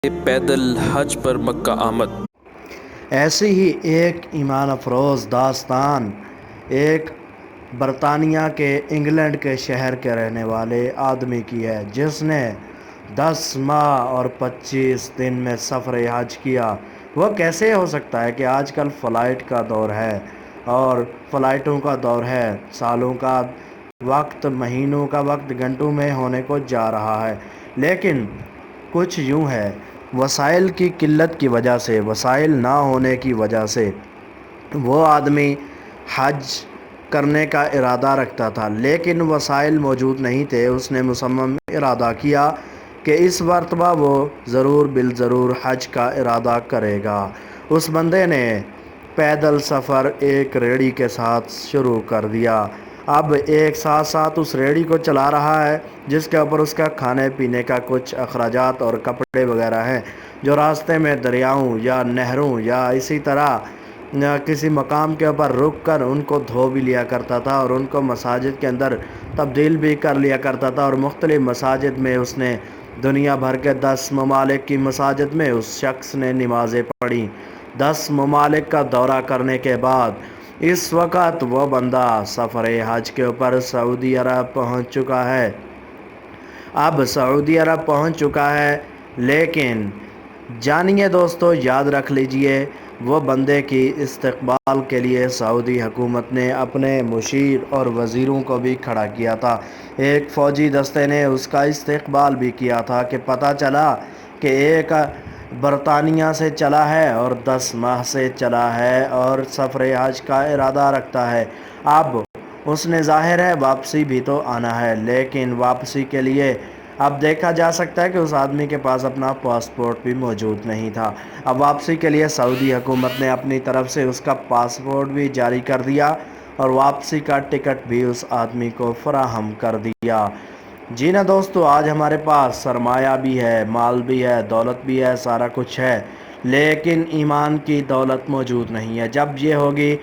پیدل حج پر مکہ آمد۔ ایسی ہی ایک ایمان افروز داستان ایک برطانیہ کے انگلینڈ کے شہر کے رہنے والے آدمی کی ہے، جس نے 10 ماہ اور 25 دن میں سفر حج کیا۔ وہ کیسے ہو سکتا ہے کہ آج کل فلائٹ کا دور ہے اور فلائٹوں کا دور ہے، سالوں کا وقت، مہینوں کا وقت گھنٹوں میں ہونے کو جا رہا ہے، لیکن کچھ یوں ہے، وسائل کی قلت کی وجہ سے، وسائل نہ ہونے کی وجہ سے وہ آدمی حج کرنے کا ارادہ رکھتا تھا، لیکن وسائل موجود نہیں تھے۔ اس نے مصمم ارادہ کیا کہ اس مرتبہ وہ ضرور بالضرور حج کا ارادہ کرے گا۔ اس بندے نے پیدل سفر ایک ریڑھی کے ساتھ شروع کر دیا۔ اب ایک ساتھ ساتھ اس ریڑھی کو چلا رہا ہے، جس کے اوپر اس کا کھانے پینے کا کچھ اخراجات اور کپڑے وغیرہ ہیں، جو راستے میں دریاؤں یا نہروں یا اسی طرح کسی مقام کے اوپر رک کر ان کو دھو بھی لیا کرتا تھا اور ان کو مساجد کے اندر تبدیل بھی کر لیا کرتا تھا، اور مختلف مساجد میں اس نے دنیا بھر کے 10 ممالک کی مساجد میں اس شخص نے نمازیں پڑھیں۔ 10 ممالک کا دورہ کرنے کے بعد اس وقت وہ بندہ سفر حج کے اوپر سعودی عرب پہنچ چکا ہے۔ اب سعودی عرب پہنچ چکا ہے، لیکن جانیے دوستو، یاد رکھ لیجئے، وہ بندے کی استقبال کے لیے سعودی حکومت نے اپنے مشیر اور وزیروں کو بھی کھڑا کیا تھا۔ ایک فوجی دستے نے اس کا استقبال بھی کیا تھا کہ پتہ چلا کہ ایک برطانیہ سے چلا ہے اور 10 ماہ سے چلا ہے اور سفر حج کا ارادہ رکھتا ہے۔ اب اس نے ظاہر ہے واپسی بھی تو آنا ہے، لیکن واپسی کے لیے اب دیکھا جا سکتا ہے کہ اس آدمی کے پاس اپنا پاسپورٹ بھی موجود نہیں تھا۔ اب واپسی کے لیے سعودی حکومت نے اپنی طرف سے اس کا پاسپورٹ بھی جاری کر دیا اور واپسی کا ٹکٹ بھی اس آدمی کو فراہم کر دیا۔ جی نا دوستو، آج ہمارے پاس سرمایہ بھی ہے، مال بھی ہے، دولت بھی ہے، سارا کچھ ہے، لیکن ایمان کی دولت موجود نہیں ہے۔ جب یہ ہوگی،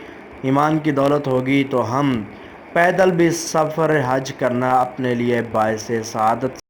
ایمان کی دولت ہوگی، تو ہم پیدل بھی سفر حج کرنا اپنے لیے باعث سعادت